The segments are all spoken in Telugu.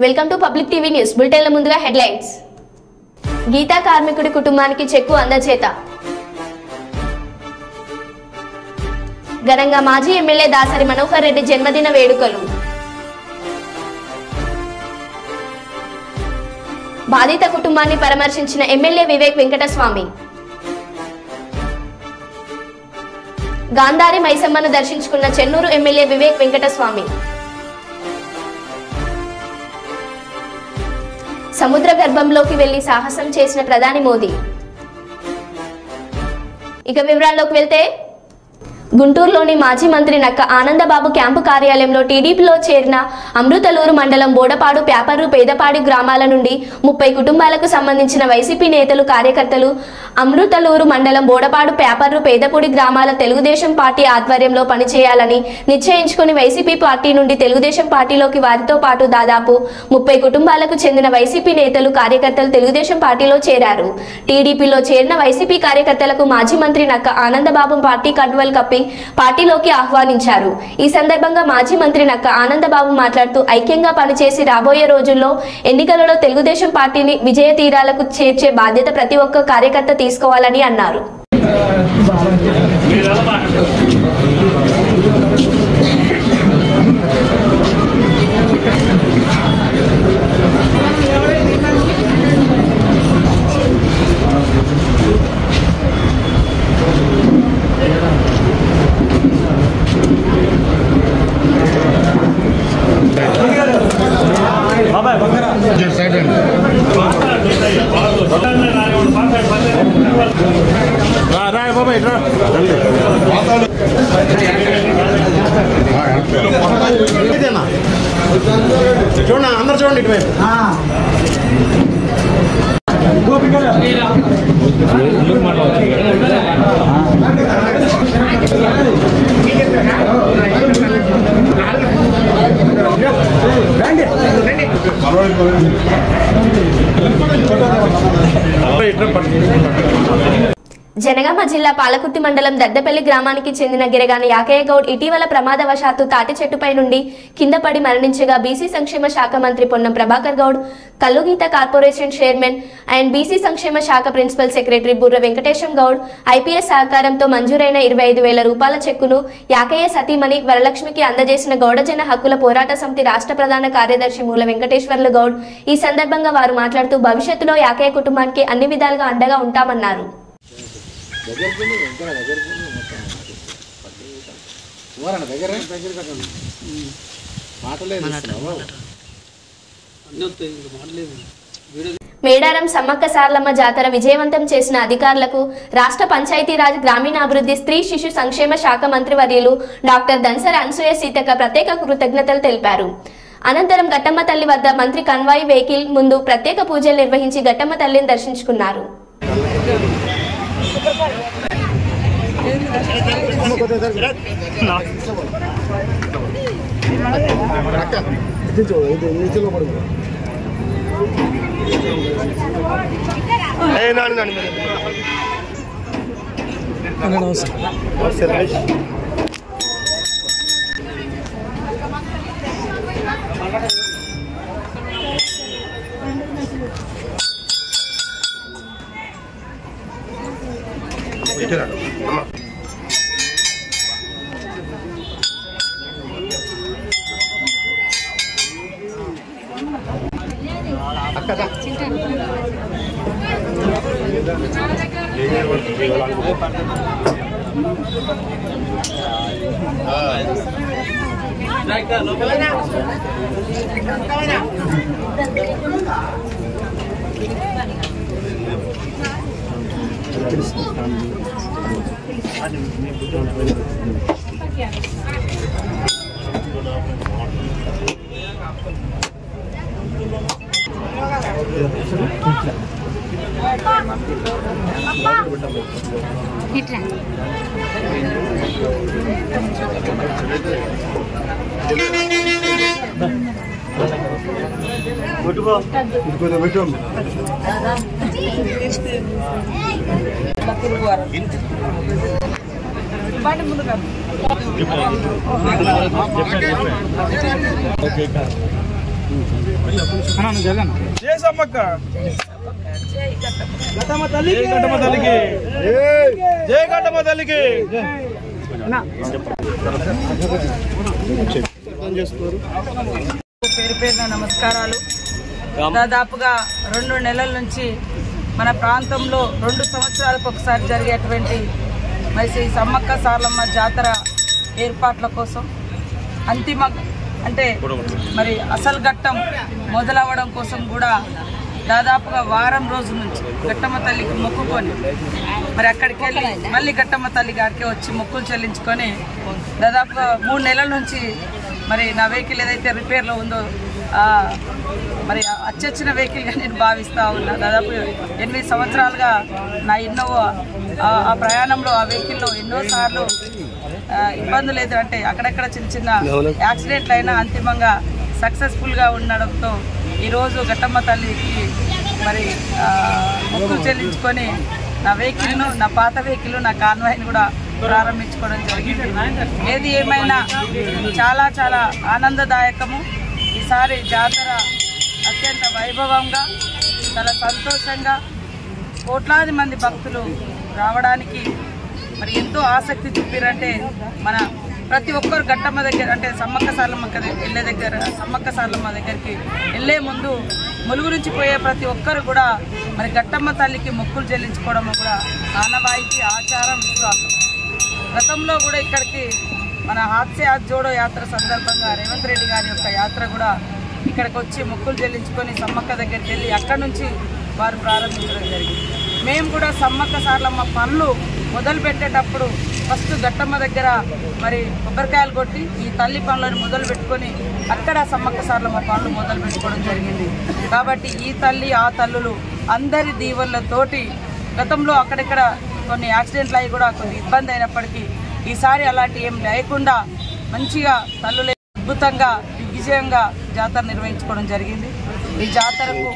Welcome to public TV news బులెటిన్ల ముందుగా హెడ్లైన్స్. గీతా కార్మికుడి కుటుంబానికి చెక్కు అందజేత. ఘనంగా మాజీ ఎమ్మెల్యే దాసరి మనోహర్ రెడ్డి జన్మదిన వేడుకలు. బాధిత కుటుంబాన్ని పరామర్శించిన ఎమ్మెల్యే వివేక్ వెంకటస్వామి. గాంధారి మైసమ్మను దర్శించుకున్న చెన్నూరు ఎమ్మెల్యే వివేక్ వెంకటస్వామి. సముద్ర గర్భంలోకి వెళ్లి సాహసం చేసిన ప్రధాని మోదీ. ఇక వివరాల్లోకి వెళ్తే గుంటూరులోని మాజీ మంత్రి నక్క ఆనందబాబు క్యాంపు కార్యాలయంలో టీడీపీలో చేరిన అమృతలూరు మండలం బోడపాడు, ప్యాపర్రు, పేదపాడి గ్రామాల నుండి 30 కుటుంబాలకు సంబంధించిన వైసీపీ నేతలు, కార్యకర్తలు అమృతలూరు మండలం బోడపాడు, ప్యాపర్రు, పేదపూడి గ్రామాల తెలుగుదేశం పార్టీ ఆధ్వర్యంలో పనిచేయాలని నిశ్చయించుకుని వైసీపీ పార్టీ నుండి తెలుగుదేశం పార్టీలోకి వారితో పాటు దాదాపు 30 కుటుంబాలకు చెందిన వైసీపీ నేతలు, కార్యకర్తలు తెలుగుదేశం పార్టీలో చేరారు. టీడీపీలో చేరిన వైసీపీ కార్యకర్తలకు మాజీ మంత్రి నక్క ఆనందబాబు పార్టీ కండువాలు కప్పి పార్టీలోకి ఆహ్వానించారు. ఈ సందర్భంగా మాజీ మంత్రి నక్క ఆనందబాబు మాట్లాడుతూ ఐక్యంగా పనిచేసి రాబోయే రోజుల్లో ఎన్నికలలో తెలుగుదేశం పార్టీని విజయ తీరాలకు చేర్చే బాధ్యత ప్రతి ఒక్క కార్యకర్త తీసుకోవాలని అన్నారు. చూడండి, అందరు చూడండి ఇటువైపు. జనగామ జిల్లా పాలకుర్తి మండలం దద్దపల్లి గ్రామానికి చెందిన గిరగాని యాకయ్య గౌడ్ ఇటీవల ప్రమాదవశాత్తు తాటి చెట్టుపై నుండి కింద పడి మరణించగా బీసీ సంక్షేమ శాఖ మంత్రి పొన్నం ప్రభాకర్ గౌడ్, కల్లుగీత కార్పొరేషన్ చైర్మన్ అండ్ బీసీ సంక్షేమ శాఖ ప్రిన్సిపల్ సెక్రటరీ బుర్ర వెంకటేశం గౌడ్ ఐపీఎస్ సహకారంతో మంజూరైన 25,000 రూపాయల చెక్కును యాకయ్య సతీమణి వరలక్ష్మికి అందజేసిన గౌడజన హక్కుల పోరాట సమితి రాష్ట్ర ప్రధాన కార్యదర్శి మూల వెంకటేశ్వర్లు గౌడ్. ఈ సందర్భంగా వారు మాట్లాడుతూ భవిష్యత్తులో యాకయ్య కుటుంబానికి అన్ని విధాలుగా అండగా ఉంటామన్నారు. మేడారం సమ్మక్క సారలమ్మ జాతర విజయవంతం చేసిన అధికారులకు రాష్ట్ర పంచాయతీరాజ్, గ్రామీణాభివృద్ధి, స్త్రీ శిశు సంక్షేమ శాఖ మంత్రివర్యులు డాక్టర్ ధన్సర్ అనసూయ సీతక్క ప్రత్యేక కృతజ్ఞతలు తెలిపారు. అనంతరం గట్టమ్మ తల్లి వద్ద మంత్రి కన్వాయ్ వెహికల్ ముందు ప్రత్యేక పూజలు నిర్వహించి గట్టమ్మ తల్లిని దర్శించుకున్నారు. ఓకే జై సమ్మక్క ఘట్టమ్మ తల్లికి జై ఘట్టమ్మ తల్లికి పేరు పేరున నమస్కారాలు. దాదాపుగా 2 నెలల నుంచి మన ప్రాంతంలో 2 సంవత్సరాలకు ఒకసారి జరిగేటువంటి మరి శ్రీ సమ్మక్క సారలమ్మ జాతర ఏర్పాట్ల కోసం అంతిమ అంటే మరి అసలు ఘట్టం మొదలవ్వడం కోసం కూడా దాదాపుగా వారం రోజుల నుంచి ఘట్టమ్మ తల్లికి మొక్కుకొని మరి అక్కడికి వెళ్ళి మళ్ళీ ఘట్టమ్మ తల్లి గారికి వచ్చి మొక్కులు చెల్లించుకొని దాదాపుగా 3 నెలల నుంచి మరి నా వెహికల్ ఏదైతే రిపేర్లో ఉందో మరి అచ్చొచ్చిన వెహికల్గా నేను భావిస్తూ ఉన్నా. దాదాపు 8 సంవత్సరాలుగా నా ఇన్నోవా ఆ ప్రయాణంలో ఆ వెహికల్లో ఎన్నోసార్లు ఇబ్బందులు ఎదురంటే అక్కడక్కడ చిన్న చిన్న యాక్సిడెంట్లు అయినా అంతిమంగా సక్సెస్ఫుల్గా ఉండడంతో ఈరోజు ఘట్టమ్మ తల్లికి మరి మొక్కులు చెల్లించుకొని నా వెహికల్ను నా పాత వెహికల్ నా కాన్వాయ్ని కూడా ప్రారంభించుకోవడం జరిగింది. ఏది ఏమైనా చాలా చాలా ఆనందదాయకము. ఈసారి జాతర అత్యంత వైభవంగా చాలా సంతోషంగా కోట్లాది మంది భక్తులు రావడానికి మరి ఎంతో ఆసక్తి చూపిరంటే మన ప్రతి ఒక్కరు ఘట్టమ్మ దగ్గర అంటే సమ్మక్క సారలమ్మ సమ్మక్క సారలమ్మ దగ్గరికి వెళ్ళే ముందు ములుగు నుంచి పోయే ప్రతి ఒక్కరు కూడా మరి ఘట్టమ్మ తల్లికి మొక్కులు చెల్లించుకోవడం కూడా ఆనవాయితీ ఆచారం విశ్వాసం. గతంలో కూడా ఇక్కడికి మన హాత్సే హాత్ జోడో యాత్ర సందర్భంగా రేవంత్ రెడ్డి గారి యొక్క యాత్ర కూడా ఇక్కడికి వచ్చి మొక్కులు చెల్లించుకొని సమ్మక్క దగ్గరికి వెళ్ళి అక్కడి నుంచి వారు ప్రారంభించడం జరిగింది. మేము కూడా సమ్మక్క సారలమ్మ పనులు మొదలు పెట్టేటప్పుడు ఫస్ట్ ఘట్టమ్మ దగ్గర మరి కొబ్బరికాయలు కొట్టి ఈ తల్లి పనులను మొదలు పెట్టుకొని అక్కడ సమ్మక్క సారలమ్మ పనులు మొదలు పెట్టుకోవడం జరిగింది. కాబట్టి ఈ తల్లి ఆ తల్లులు అందరి దీవెనలతోటి గతంలో అక్కడెక్కడ కొన్ని యాక్సిడెంట్లు అయ్యి కూడా కొన్ని ఇబ్బంది అయినప్పటికీ ఈసారి అలాంటి ఏం లేకుండా మంచిగా తల్లులే అద్భుతంగా దిగ్విజయంగా జాతర నిర్వహించుకోవడం జరిగింది. ఈ జాతరకు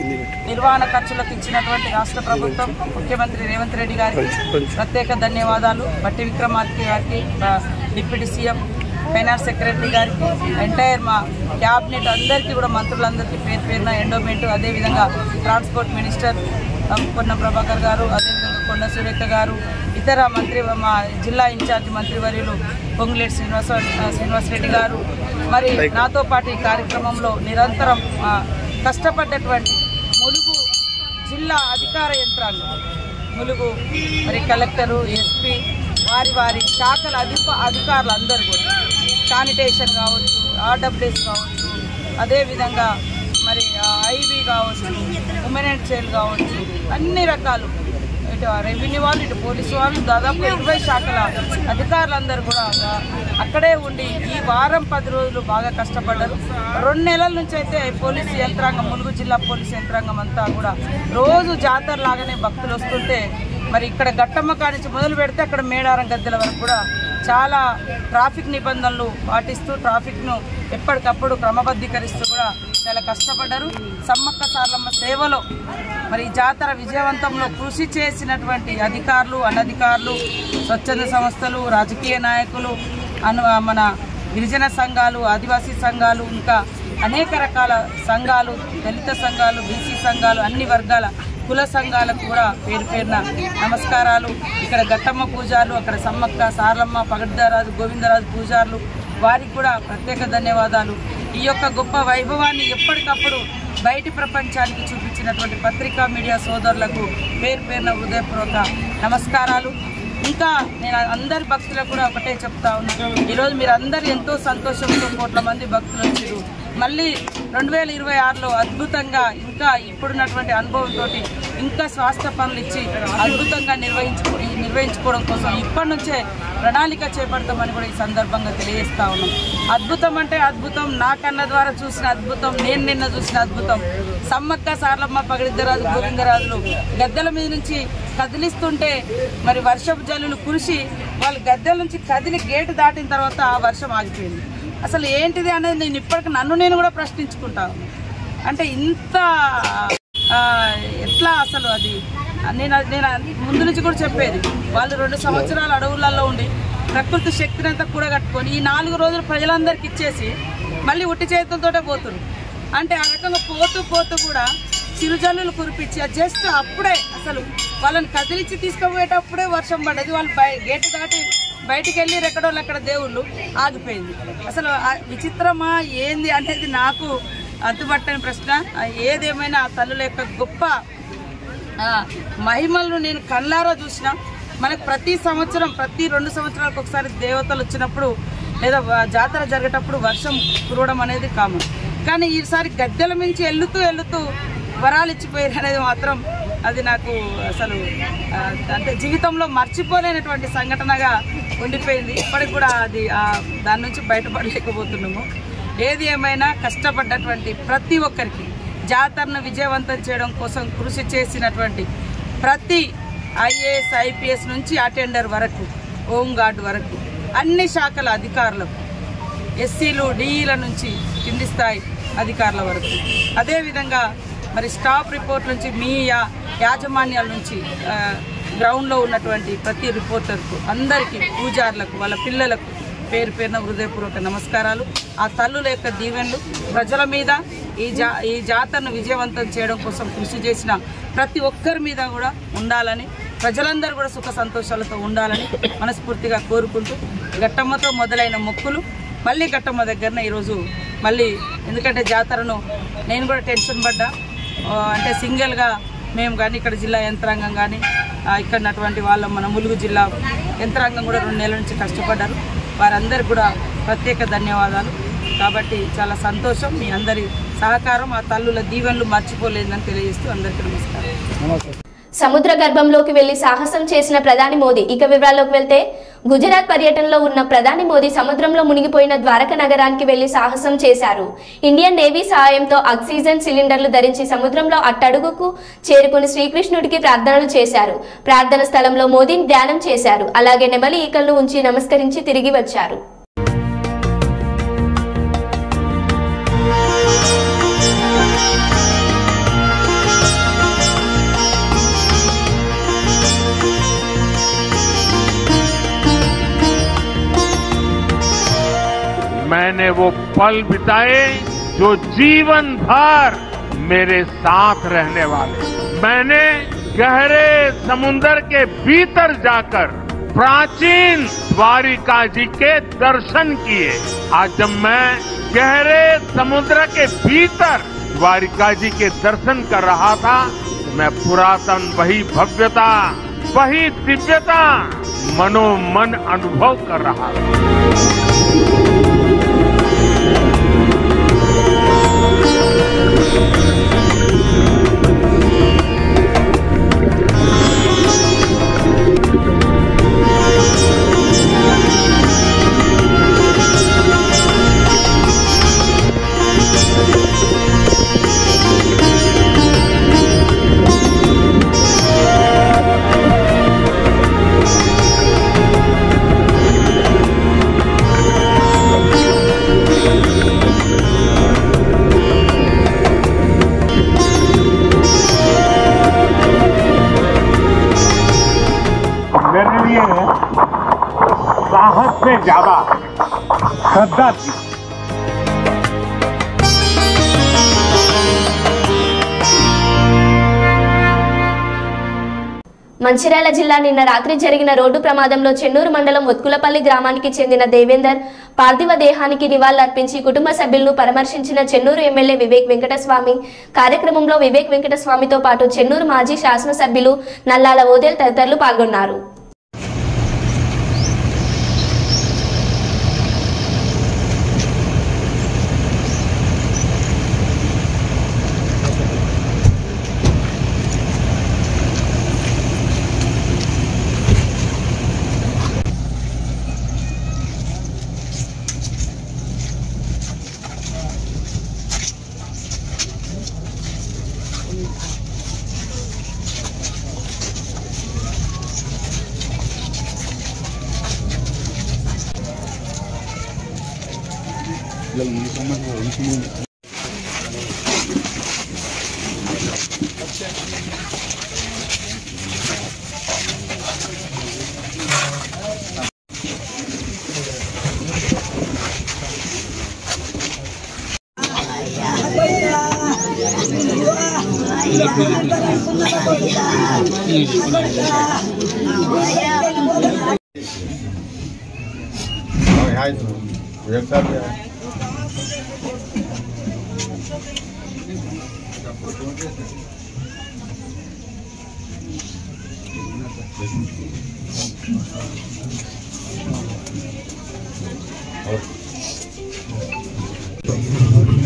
నిర్వహణ ఖర్చులకు ఇచ్చినటువంటి రాష్ట్ర ప్రభుత్వం ముఖ్యమంత్రి రేవంత్ రెడ్డి గారికి ప్రత్యేక ధన్యవాదాలు. బట్టి విక్రమార్క గారికి, డిప్యూటీ సీఎం, ఫైనాన్స్ సెక్రటరీ గారికి, ఎంటైర్ మా క్యాబినెట్ అందరికీ కూడా మంత్రులందరికీ పేరు పేరున ఎండోమెంట్, అదేవిధంగా ట్రాన్స్పోర్ట్ మినిస్టర్ పొన్నం ప్రభాకర్ గారు, అదేవిధంగా కొండ సురేఖ గారు, ఇతర మా జిల్లా ఇన్ఛార్జి మంత్రివర్యులు పొంగులేటి శ్రీనివాసరెడ్డి గారు, మరి నాతో పాటు ఈ కార్యక్రమంలో నిరంతరం కష్టపడ్డటువంటి ములుగు జిల్లా అధికార యంత్రాంగం, ములుగు మరి కలెక్టరు, ఎస్పీ, వారి శాఖల అధికారులు అందరూ కూడా శానిటేషన్ కావచ్చు, ఆర్డబ్ల్యూఎస్ కావచ్చు, అదేవిధంగా మరి ఐబీ కావచ్చు, ఉమెన్ అండ్ చైల్డ్ కావచ్చు, అన్ని రకాలు ఇటు రెవెన్యూ వాళ్ళు ఇటు పోలీసు వాళ్ళు దాదాపు 20 శాఖల అధికారులందరూ కూడా అక్కడే ఉండి ఈ వారం 10 రోజులు బాగా కష్టపడ్డారు. 2 నెలల నుంచి అయితే పోలీసు యంత్రాంగం, ములుగు జిల్లా పోలీసు యంత్రాంగం అంతా కూడా రోజు జాతర లాగానే భక్తులు వస్తుంటే మరి ఇక్కడ ఘట్టమ్మ కాడి నుంచి మొదలు పెడితే అక్కడ మేడారం గద్దెల వరకు కూడా చాలా ట్రాఫిక్ నిబంధనలు పాటిస్తూ ట్రాఫిక్ను ఎప్పటికప్పుడు క్రమబద్ధీకరిస్తూ కూడా చాలా కష్టపడ్డారు. సమ్మక్క సారలమ్మ సేవలో మరి జాతర విజయవంతంలో కృషి చేసినటువంటి అధికారులు, అనధికారులు, స్వచ్ఛంద సంస్థలు, రాజకీయ నాయకులు, మన గిరిజన సంఘాలు, ఆదివాసీ సంఘాలు, ఇంకా అనేక రకాల సంఘాలు, దళిత సంఘాలు, బీసీ సంఘాలు, అన్ని వర్గాల కుల సంఘాలకు కూడా పేరు పేరున నమస్కారాలు. ఇక్కడ ఘట్టమ్మ పూజారులు, అక్కడ సమ్మక్క సారలమ్మ, పగడ్దారాజు, గోవిందరాజు పూజారులు, వారికి కూడా ప్రత్యేక ధన్యవాదాలు. ఈ యొక్క గొప్ప వైభవాన్ని ఎప్పటికప్పుడు బయటి ప్రపంచానికి చూపించినటువంటి పత్రికా మీడియా సోదరులకు పేరు పేరున హృదయపూర్వక నమస్కారాలు. ఇంకా నేను అందరి భక్తులకు కూడా ఒకటే చెప్తా ఉన్నాను, ఈరోజు మీరు అందరూ ఎంతో సంతోషంతో కోట్ల మంది భక్తులు వచ్చారు. మళ్ళీ 2026లో అద్భుతంగా ఇంకా ఇప్పుడున్నటువంటి అనుభవంతో ఇంకా స్వాస్థ్య పనులు ఇచ్చి అద్భుతంగా నిర్వహించుకోవడం కోసం ఇప్పటి నుంచే ప్రణాళిక చేపడతామని కూడా ఈ సందర్భంగా తెలియజేస్తా ఉన్నాం. అద్భుతం అంటే అద్భుతం, నా కన్న ద్వారా చూసిన అద్భుతం, నేను నిన్న చూసిన అద్భుతం. సమ్మక్క సారలమ్మ, పగడిద్దరాజు, గోవిందరాజులు గద్దెల మీద నుంచి కదిలిస్తుంటే మరి వర్షపు జల్లులు కురిసి వాళ్ళు గద్దెల నుంచి కదిలి గేటు దాటిన తర్వాత ఆ వర్షం ఆగిపోయింది. అసలు ఏంటిది అనేది నేను ఇప్పటికి నేను కూడా ప్రశ్నించుకుంటాను. అంటే ఇంత ఎట్లా అసలు అది నేను ముందు నుంచి కూడా చెప్పేది, వాళ్ళు 2 సంవత్సరాలు అడవులలో ఉండి ప్రకృతి శక్తిని అంతా కూడగట్టుకొని ఈ 4 రోజులు ప్రజలందరికీ ఇచ్చేసి మళ్ళీ ఉట్టి చేతులతోటే పోతున్నారు. అంటే ఆ రకంగా పోతూ పోతూ కూడా చిరుజల్లులు కురిపించి జస్ట్ అప్పుడే అసలు వాళ్ళని కదిలించి తీసుకుపోయేటప్పుడే వర్షం పడ్డది. వాళ్ళు గేటు దాటి బయటికి వెళ్ళి ఎక్కడోళ్ళు అక్కడ దేవుళ్ళు ఆగిపోయింది. అసలు విచిత్రమా ఏంది అనేది నాకు అంతుపట్టని ప్రశ్న. ఏదేమైనా ఆ తల్లుల యొక్క గొప్ప మహిమలను నేను కళ్ళారా చూసిన. మనకు ప్రతి సంవత్సరం ప్రతి 2 సంవత్సరాలకు ఒకసారి దేవతలు వచ్చినప్పుడు లేదా జాతర జరిగేటప్పుడు వర్షం కురవడం అనేది కామన్. కానీ ఈసారి గద్దెల మించి వెళ్తూ వరాలు ఇచ్చిపోయారు అనేది మాత్రం అది నాకు అసలు అంటే జీవితంలో మర్చిపోలేనటువంటి సంఘటనగా ఉండిపోయింది. ఇప్పటికి కూడా అది దాని నుంచి బయటపడలేకపోతున్నాము. ఏది ఏమైనా కష్టపడ్డటువంటి ప్రతి ఒక్కరికి జాతరను విజయవంతం చేయడం కోసం కృషి చేసినటువంటి ప్రతి ఐఏఎస్ ఐపీఎస్ నుంచి అటెండర్ వరకు హోంగార్డ్ వరకు అన్ని శాఖల అధికారులకు ఎస్సీలు డిఈల నుంచి కింది స్థాయి అధికారుల వరకు అదేవిధంగా మరి స్టాఫ్ రిపోర్ట్ నుంచి మీ యాజమాన్యాల నుంచి గ్రౌండ్లో ఉన్నటువంటి ప్రతి రిపోర్టర్కు అందరికీ పూజారులకు వాళ్ళ పిల్లలకు పేరు పేరున హృదయపూర్వక నమస్కారాలు. ఆ తల్లుల యొక్క దీవెనలు ప్రజల మీద ఈ జాతరను విజయవంతం చేయడం కోసం కృషి చేసిన ప్రతి ఒక్కరి మీద కూడా ఉండాలని, ప్రజలందరూ కూడా సుఖ సంతోషాలతో ఉండాలని మనస్ఫూర్తిగా కోరుకుంటూ గట్టమ్మతో మొదలైన మొక్కులు మళ్ళీ గట్టమ్మ దగ్గరనే ఈరోజు మళ్ళీ, ఎందుకంటే జాతరను నేను కూడా టెన్షన్ పడ్డా. అంటే సింగిల్గా మేము కానీ ఇక్కడ జిల్లా యంత్రాంగం కానీ ఇక్కడ ఉన్నటువంటి వాళ్ళ మన ములుగు జిల్లా యంత్రాంగం కూడా 2 నెలల నుంచి కష్టపడ్డారు. వారందరికీ కూడా ప్రత్యేక ధన్యవాదాలు. కాబట్టి చాలా సంతోషం. మీ అందరి సహకారం ఆ తల్లుల దీవెనలు మర్చిపోలేదని తెలియజేస్తూ అందరికీ నమస్కారం. సముద్ర గర్భంలోకి వెళ్లి సాహసం చేసిన ప్రధాని మోదీ. ఇక వివరాల్లోకి వెళ్తే గుజరాత్ పర్యటనలో ఉన్న ప్రధాని మోదీ సముద్రంలో మునిగిపోయిన ద్వారక నగరానికి వెళ్లి సాహసం చేశారు. ఇండియన్ నేవీ సహాయంతో ఆక్సిజన్ సిలిండర్లు ధరించి సముద్రంలో అట్టడుగుకు చేరుకుని శ్రీకృష్ణుడికి ప్రార్థనలు చేశారు. ప్రార్థన స్థలంలో మోదీ ధ్యానం చేశారు. అలాగే నెమలి ఈకలను ఉంచి నమస్కరించి తిరిగి వచ్చారు. मैंने वो पल बिताए जो जीवन भर मेरे साथ रहने वाले। मैंने गहरे समुद्र के भीतर जाकर प्राचीन द्वारिका जी के दर्शन किए। आज जब मैं गहरे समुद्र के भीतर द्वारिका जी के दर्शन कर रहा था तो मैं पुरातन वही भव्यता, वही दिव्यता मनोमन अनुभव कर रहा था। मेरे लिए साहस से ज्यादा श्रद्धा थी। మంచిర్యాల జిల్లా నిన్న రాత్రి జరిగిన రోడ్డు ప్రమాదంలో చెన్నూరు మండలం ఒత్కులపల్లి గ్రామానికి చెందిన దేవేందర్ పార్థివ దేహానికి నివాళులర్పించి కుటుంబ సభ్యులను పరామర్శించిన చెన్నూరు ఎమ్మెల్యే వివేక్ వెంకటస్వామి. కార్యక్రమంలో వివేక్ వెంకటస్వామితో పాటు చెన్నూరు మాజీ శాసనసభ్యులు నల్లాల ఓదేల్ తదితరులు పాల్గొన్నారు.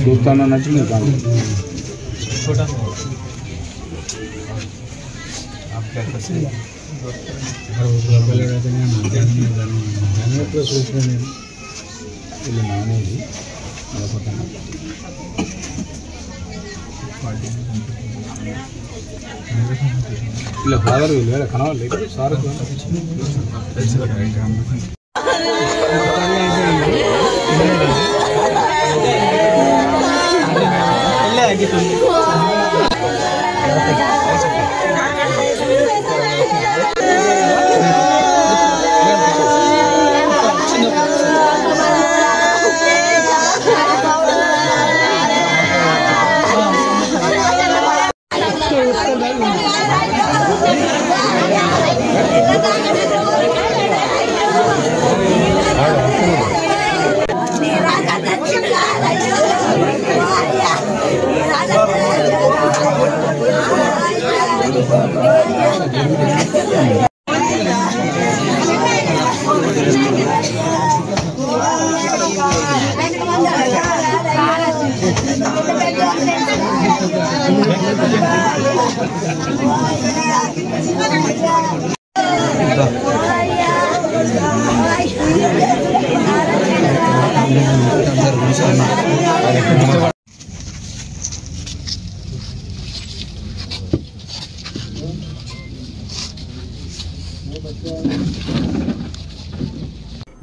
दोस्ताना नचने का छोटा आप क्या करते हैं पहले रहते हैं जाने प्लस उसमें ಇಲ್ಲ ನಾನೇ ಇಲ್ಲ ಫಾದರ್ ಇಲ್ಲ ಕನವಲ್ಲ ಸಾರು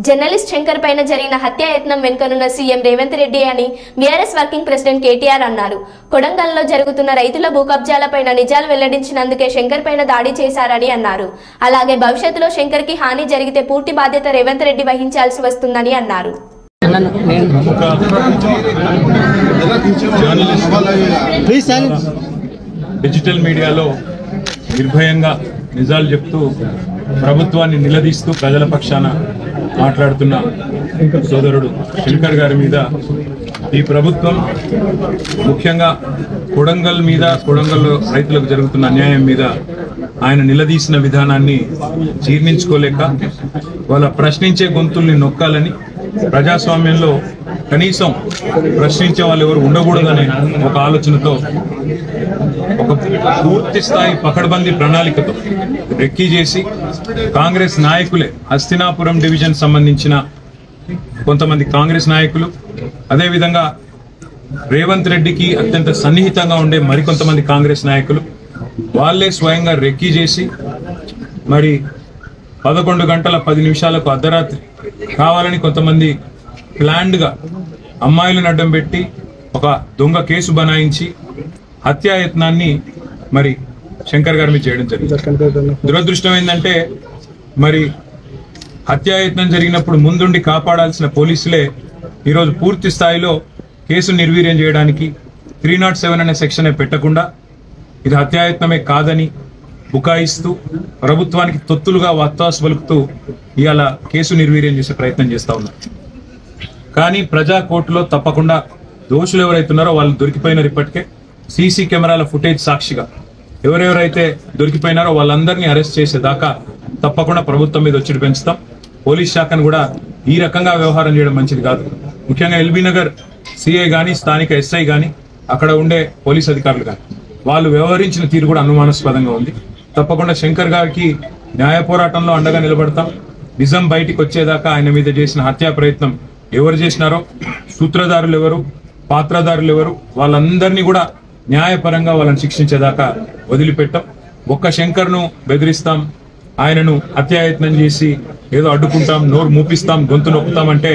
జర్నలిస్ట్ శంకర్ పైన జరిగిన హత్యాయత్నం వెనుకనున్న సీఎం రేవంత్ రెడ్డి అని బీఆర్ఎస్ వర్కింగ్ ప్రెసిడెంట్ కేటీఆర్ అన్నారు. కొడంగల్లో జరుగుతున్న రైతుల భూ కబ్జాలపైన నిజాలు వెల్లడించినందుకే శంకర్ పైన దాడి చేశారని అన్నారు. అలాగే భవిష్యత్తులో శంకర్ కి హాని జరిగితే పూర్తి బాధ్యత రేవంత్ రెడ్డి వహించాల్సి వస్తుందని అన్నారు. డిజిటల్ మీడియాలో నిర్భయంగా నిజాలు చెప్తూ ప్రభుత్వాన్ని నిలదీస్తూ ప్రజల పక్షాన మాట్లాడుతున్న సోదరుడు శంకర్ గారి మీద ఈ ప్రభుత్వం ముఖ్యంగా కొడంగల్లో రైతులకు జరుగుతున్న అన్యాయం మీద ఆయన నిలదీసిన విధానాన్ని జీర్ణించుకోలేక వాళ్ళ ప్రశ్నించే గొంతుల్ని నొక్కాలని, ప్రజాస్వామ్యంలో కనీసం ప్రశ్నించే వాళ్ళు ఎవరు ఉండకూడదనే ఒక ఆలోచనతో ఒక పూర్తి స్థాయి పకడ్బందీ ప్రణాళికతో రెక్కీ చేసి కాంగ్రెస్ నాయకులే, హస్తినాపురం డివిజన్ సంబంధించిన కొంతమంది కాంగ్రెస్ నాయకులు, అదేవిధంగా రేవంత్ రెడ్డికి అత్యంత సన్నిహితంగా ఉండే మరికొంతమంది కాంగ్రెస్ నాయకులు వాళ్ళే స్వయంగా రెక్కీ చేసి మరి 11 గంటల 10 నిమిషాలకు అర్ధరాత్రి కావాలని కొంతమంది ప్లాన్డ్గా అమ్మాయిలను అడ్డం పెట్టి ఒక దొంగ కేసు బనాయించి హత్యాయత్నాన్ని మరి శంకర్ గారి మీద చేయడం జరిగింది. దురదృష్టం ఏంటంటే మరి హత్యాయత్నం జరిగినప్పుడు ముందుండి కాపాడాల్సిన పోలీసులే ఈరోజు పూర్తి స్థాయిలో కేసు నిర్వీర్యం చేయడానికి 307 అనే సెక్షనే పెట్టకుండా ఇది హత్యాయత్నమే కాదని బుకాయిస్తూ ప్రభుత్వానికి తొత్తులుగా వత్తాసు పలుకుతూ ఇవాళ కేసు నిర్వీర్యం చేసే ప్రయత్నం చేస్తా ఉన్నారు. కానీ ప్రజా కోర్టులో తప్పకుండా దోషులు ఎవరైతున్నారో వాళ్ళు దొరికిపోయినారు. ఇప్పటికే సీసీ కెమెరాల ఫుటేజ్ సాక్షిగా ఎవరెవరైతే దొరికిపోయినారో వాళ్ళందరినీ అరెస్ట్ చేసేదాకా తప్పకుండా ప్రభుత్వం మీద ఒత్తిడి పెంచుతాం. పోలీస్ శాఖను కూడా ఈ రకంగా వ్యవహారం చేయడం మంచిది కాదు. ముఖ్యంగా ఎల్బీ నగర్ సిఐ గాని, స్థానిక ఎస్ఐ గాని, అక్కడ ఉండే పోలీస్ అధికారులు కానీ వాళ్ళు వ్యవహరించిన తీరు కూడా అనుమానాస్పదంగా ఉంది. తప్పకుండా శంకర్ గారికి న్యాయ పోరాటంలో అండగా నిలబడతాం. నిజం బయటికి వచ్చేదాకా ఆయన మీద చేసిన హత్యా ప్రయత్నం ఎవరు చేసినారో, సూత్రధారులు ఎవరు, పాత్రధారులు ఎవరు, వాళ్ళందరినీ కూడా న్యాయపరంగా వాళ్ళని శిక్షించేదాకా వదిలిపెట్టాం. ఒక్క శంకర్ను బెదిరిస్తాం, ఆయనను హత్యాయత్నం చేసి ఏదో అడ్డుకుంటాం, నోరు మూపిస్తాం, గొంతు నొక్కుతామంటే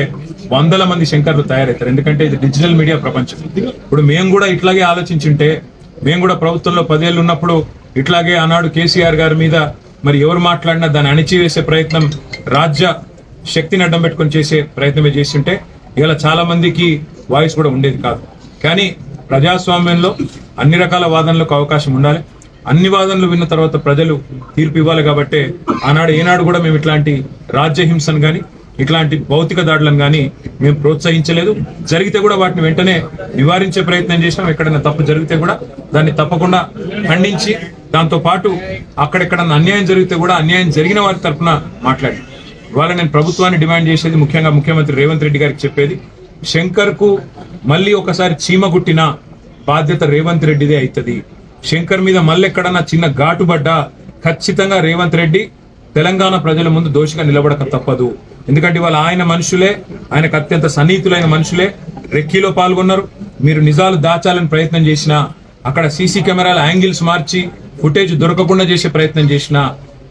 100 మంది శంకర్లు తయారవుతారు. ఎందుకంటే ఇది డిజిటల్ మీడియా ప్రపంచం. ఇప్పుడు మేము కూడా ఇట్లాగే ఆలోచించుంటే, మేము కూడా ప్రభుత్వంలో 10 ఏళ్ళు ఉన్నప్పుడు ఇట్లాగే ఆనాడు కేసీఆర్ గారి మీద మరి ఎవరు మాట్లాడినా దాన్ని అణిచివేసే ప్రయత్నం, రాజ్య శక్తిని అడ్డం పెట్టుకొని చేసే ప్రయత్నమే చేస్తుంటే ఇలా చాలా మందికి వాయిస్ కూడా ఉండేది కాదు. కానీ ప్రజాస్వామ్యంలో అన్ని రకాల వాదనలకు అవకాశం ఉండాలి. అన్ని వాదనలు విన్న తర్వాత ప్రజలు తీర్పు ఇవ్వాలి. కాబట్టి ఆనాడు ఏనాడు కూడా మేము ఇట్లాంటి రాజ్యహింసను కానీ ఇట్లాంటి భౌతిక దాడులను కానీ మేము ప్రోత్సహించలేదు. జరిగితే కూడా వాటిని వెంటనే నివారించే ప్రయత్నం చేసినాం. ఎక్కడైనా తప్పు జరిగితే కూడా దాన్ని తప్పకుండా ఖండించి దాంతో పాటు అక్కడెక్కడన్నా అన్యాయం జరిగితే కూడా అన్యాయం జరిగిన వారి తరఫున మాట్లాడి ఇవాళ నేను ప్రభుత్వాన్ని డిమాండ్ చేసేది, ముఖ్యంగా ముఖ్యమంత్రి రేవంత్ రెడ్డి గారికి చెప్పేది, శంకర్ కు మళ్ళీ ఒకసారి చీమ గుట్టిన బాధ్యత రేవంత్ రెడ్డిదే అవుతుంది. శంకర్ మీద మళ్ళీ ఎక్కడన్నా చిన్న ఘాటుబడ్డా ఖచ్చితంగా రేవంత్ రెడ్డి తెలంగాణ ప్రజల ముందు దోషిగా నిలబడక తప్పదు. ఎందుకంటే ఇవాళ ఆయన మనుషులే, ఆయనకు అత్యంత సన్నిహితులైన మనుషులే రెక్కీలో పాల్గొన్నారు. మీరు నిజాలు దాచాలని ప్రయత్నం చేసినా, అక్కడ సీసీ కెమెరాల యాంగిల్స్ మార్చి ఫుటేజ్ దొరకకుండా చేసే ప్రయత్నం చేసినా,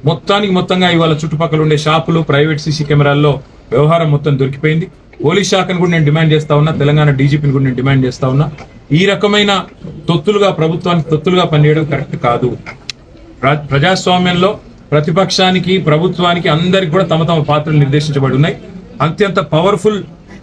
మొత్తంగా ఇవాళ చుట్టుపక్కల ఉండే షాపులు, ప్రైవేట్ సీసీ కెమెరాల్లో వ్యవహారం మొత్తం దొరికిపోయింది. పోలీస్ శాఖను కూడా నేను డిమాండ్ చేస్తా ఉన్నా, తెలంగాణ డీజీపీని కూడా నేను డిమాండ్ చేస్తా ఉన్నా. ఈ రకమైన తొత్తులుగా ప్రభుత్వానికి తొత్తులుగా పనిచేయడం కరెక్ట్ కాదు. ప్రజాస్వామ్యంలో ప్రతిపక్షానికి ప్రభుత్వానికి అందరికి కూడా తమ తమ పాత్రలు నిర్దేశించబడి ఉన్నాయి. అత్యంత పవర్ఫుల్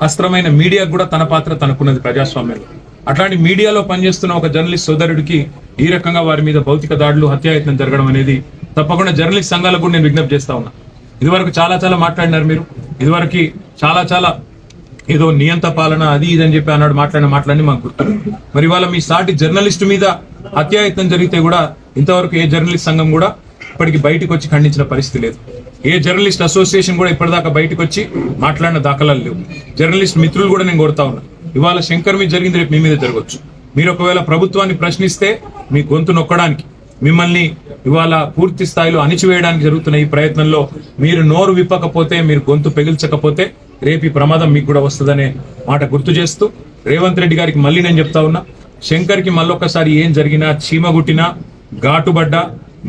అస్త్రమైన మీడియాకు కూడా తన పాత్ర తనకున్నది ప్రజాస్వామ్యంలో. అట్లాంటి మీడియాలో పనిచేస్తున్న ఒక జర్నలిస్ట్ సోదరుడికి ఈ రకంగా వారి మీద భౌతిక దాడులు, హత్యాయత్నం జరగడం అనేది తప్పకుండా జర్నలిస్ట్ సంఘాలకు కూడా నేను విజ్ఞప్తి చేస్తా ఉన్నా. ఇదివరకు చాలా మాట్లాడినారు మీరు. ఇదివరకు చాలా ఏదో నియంత పాలన అది ఇదని చెప్పి అన్నాడు మాట్లాడి మాకు గుర్తు. మరి ఇవాళ మీ సాటి జర్నలిస్టు మీద హత్యాయత్నం జరిగితే కూడా ఇంతవరకు ఏ జర్నలిస్ట్ సంఘం కూడా ఇప్పటికి బయటకు వచ్చి ఖండించిన పరిస్థితి లేదు. ఏ జర్నలిస్ట్ అసోసియేషన్ కూడా ఇప్పటిదాకా బయటకు వచ్చి మాట్లాడిన దాఖలాలు లేవు. జర్నలిస్ట్ మిత్రులు కూడా నేను కోరుతా ఉన్నా, ఇవాళ శంకర్ మీద జరిగింది రేపు మీ మీద జరగవచ్చు. మీరు ఒకవేళ ప్రభుత్వాన్ని ప్రశ్నిస్తే మీ గొంతు నొక్కడానికి, మిమ్మల్ని ఇవాళ పూర్తి స్థాయిలో అణిచివేయడానికి జరుగుతున్న ఈ ప్రయత్నంలో మీరు నోరు విప్పకపోతే, మీరు గొంతు పెగిల్చకపోతే రేపు ఈ ప్రమాదం మీకు కూడా వస్తుందనే మాట గుర్తు చేస్తూ రేవంత్ రెడ్డి గారికి మళ్ళీ నేను చెప్తా ఉన్నా, శంకర్కి మళ్ళొక్కసారి ఏం జరిగినా, చీమగుట్టినా, ఘాటుబడ్డా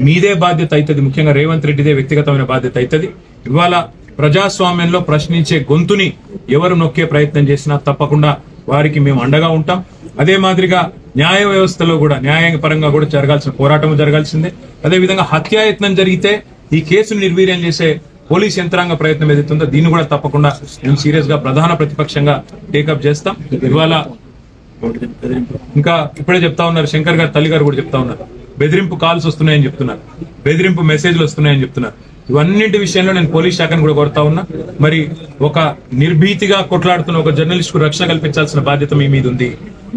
మీదే బాధ్యత అవుతుంది. ముఖ్యంగా రేవంత్ రెడ్డిదే వ్యక్తిగతమైన బాధ్యత అవుతుంది. ఇవాళ ప్రజాస్వామ్యంలో ప్రశ్నించే గొంతుని ఎవరు నొక్కే ప్రయత్నం చేసినా తప్పకుండా వారికి మేము అండగా ఉంటాం. అదే మాదిరిగా న్యాయ వ్యవస్థలో కూడా న్యాయపరంగా కూడా జరగాల్సిన పోరాటం జరగాల్సిందే. అదేవిధంగా హత్యాయత్నం జరిగితే ఈ కేసును నిర్వీర్యం చేసే పోలీస్ యంత్రాంగ ప్రయత్నం ఏదైతుందో దీన్ని కూడా తప్పకుండా మేము సీరియస్ గా ప్రధాన ప్రతిపక్షంగా టేకప్ చేస్తాం. ఇవాళ ఇంకా ఇప్పుడే చెప్తా ఉన్నారు, శంకర్ గారు తల్లి గారు కూడా చెప్తా ఉన్నారు, బెదిరింపు కాల్స్ వస్తున్నాయని చెప్తున్నారు, బెదిరింపు మెసేజ్లు వస్తున్నాయని చెప్తున్నారు. ఇవన్నింటి విషయంలో నేను పోలీస్ శాఖను కూడా కోరుతా ఉన్నా. మరి ఒక నిర్భీతిగా కొట్లాడుతున్న ఒక జర్నలిస్ట్ కు రక్షణ కల్పించాల్సిన బాధ్యత మీ మీద ఉంది.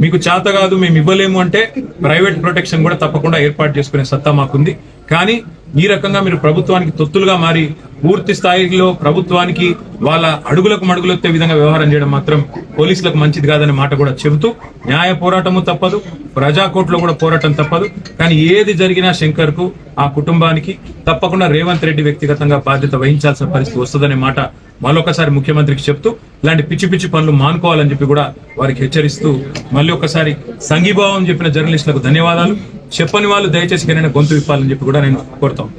మీకు చేత కాదు, మేము ఇవ్వలేము అంటే ప్రైవేట్ ప్రొటెక్షన్ కూడా తప్పకుండా ఏర్పాటు చేసుకునే సత్తా మాకుంది. కానీ ఈ రకంగా మీరు ప్రభుత్వానికి తొత్తులుగా మారి పూర్తి స్థాయిలో ప్రభుత్వానికి వాళ్ళ అడుగులకు మడుగులొత్తే విధంగా వ్యవహారం చేయడం మాత్రం పోలీసులకు మంచిది కాదనే మాట కూడా చెబుతూ, న్యాయ పోరాటము తప్పదు, ప్రజాకోర్టులో కూడా పోరాటం తప్పదు. కానీ ఏది జరిగినా శంకర్ కు, ఆ కుటుంబానికి తప్పకుండా రేవంత్ రెడ్డి వ్యక్తిగతంగా బాధ్యత వహించాల్సిన పరిస్థితి వస్తుందనే మాట మళ్ళొకసారి ముఖ్యమంత్రికి చెప్తూ ఇలాంటి పిచ్చి పనులు మానుకోవాలని చెప్పి కూడా వారికి హెచ్చరిస్తూ, మళ్ళీ ఒకసారి సంఘీభావం చెప్పిన జర్నలిస్టులకు ధన్యవాదాలు. చెప్పని వాళ్ళు దయచేసి కనైనా గొంతు విప్పాలని చెప్పి కూడా నేను కోరుతాం.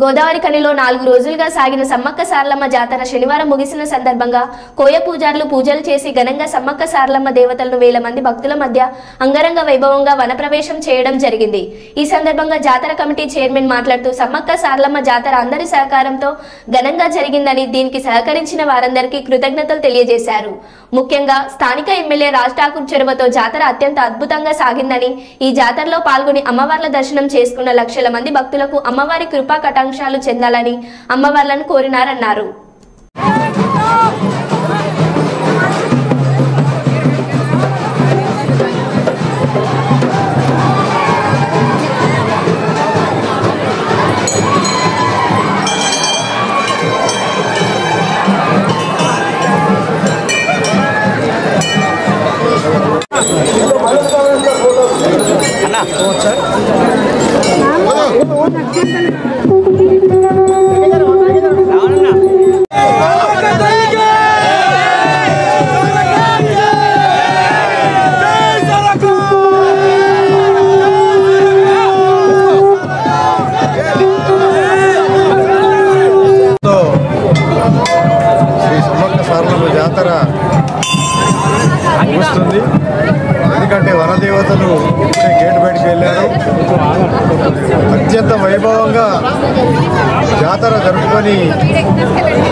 గోదావరి కనిలో 4 రోజులుగా సాగిన సమ్మక్క సారలమ్మ జాతర శనివారం ముగిసిన సందర్భంగా కోయ పూజారులు పూజలు చేసి ఘనంగా సమ్మక్క సారలమ్మ దేవతలను వేల మంది భక్తుల మధ్య అంగరంగ వైభవంగా వనప్రవేశం చేయడం జరిగింది. ఈ సందర్భంగా జాతర కమిటీ చైర్మన్ మాట్లాడుతూ సమ్మక్క సారలమ్మ జాతర అందరి సహకారంతో ఘనంగా జరిగిందని, దీనికి సహకరించిన వారందరికీ కృతజ్ఞతలు తెలియజేశారు. ముఖ్యంగా స్థానిక ఎమ్మెల్యే రాజ్ ఠాకూర్ చొరవతో జాతర అత్యంత అద్భుతంగా సాగిందని, ఈ జాతరలో పాల్గొని అమ్మవార్ల దర్శనం చేసుకున్న లక్షల మంది భక్తులకు అమ్మవారి కృపా కటాక్షాలు చెందాలని అమ్మవార్లను కోరినారన్నారు. జాతర ముగుస్తుంది. ఎందుకంటే దేవతలు ఇప్పుడే గేట్ బయటికి వెళ్ళారు. అత్యంత వైభవంగా జాతర జరుపుకొని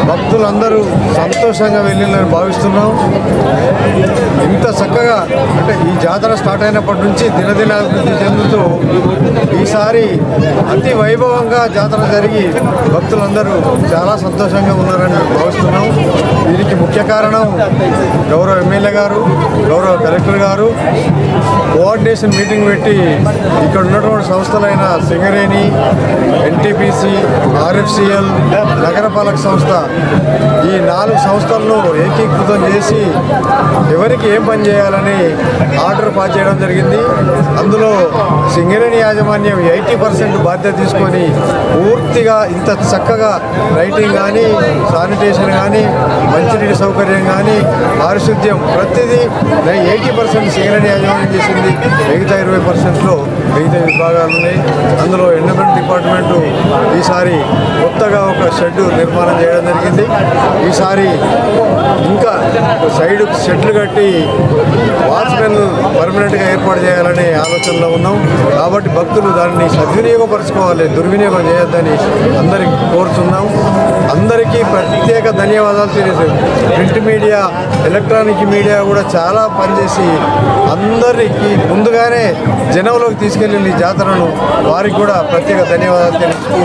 భక్తులందరూ సంతోషంగా వెళ్ళాలని భావిస్తున్నాం. ఇంత చక్కగా అంటే ఈ జాతర స్టార్ట్ అయినప్పటి నుంచి దినదిన అభివృద్ధి చెందుతూ ఈసారి అతి వైభవంగా జాతర జరిగి భక్తులందరూ చాలా సంతోషంగా ఉన్నారని భావిస్తున్నాం. దీనికి ముఖ్య కారణం గౌరవ ఎమ్మెల్యే గారు, గౌరవ కలెక్టర్ గారు కోఆర్డినేషన్ మీటింగ్ పెట్టి ఇక్కడ ఉన్నటువంటి సంస్థలైన సింగరేణి, ఎన్టీపీసీ, ఆర్ఎఫ్సిఎల్, నగరపాలక సంస్థ ఈ 4 సంస్థలను ఏకీకృతం చేసి ఎవరికి ఏం పని చేయాలని ఆర్డర్ పాస్ చేయడం జరిగింది. అందులో సింగరేణి యాజమాన్యం 80% బాధ్యత తీసుకొని పూర్తిగా ఇంత చక్కగా లైటింగ్ కానీ, శానిటేషన్ కానీ, మంచినీటి సౌకర్యం కానీ, పారిశుద్ధ్యం ప్రతిదీ 80% సింగరేణి యాజమాన్యం చేసింది. మిగతా 20%లో మిగతా విభాగాలు ఉన్నాయి. అందులో ఎన్విరాన్మెంట్ డిపార్ట్మెంటు ఈసారి కొత్తగా ఒక షెడ్ నిర్మాణం చేయడం జరిగింది. ఈసారి ఇంకా సైడ్ షెడ్లు కట్టి వాచ్మెన్ పర్మనెంట్గా ఏర్పాటు చేయాలనే ఆలోచనలో ఉన్నాం. కాబట్టి భక్తులు దాన్ని సద్వినియోగపరచుకోవాలి, దుర్వినియోగం చేయొద్దని అందరికీ కోరుతున్నాం. అందరికీ ప్రత్యేక ధన్యవాదాలు తెలియజేస్తాం. ప్రింట్ మీడియా, ఎలక్ట్రానిక్ మీడియా కూడా చాలా పనిచేసి అందరికీ ముందుగానే జనంలోకి తీసుకెళ్లి జాతరను వారికి కూడా ప్రత్యేక ధన్యవాదాలు తెలుస్తూ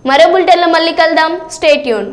మరో బులెటిన్లో మళ్ళీ కలుద్దాం. Stay tune.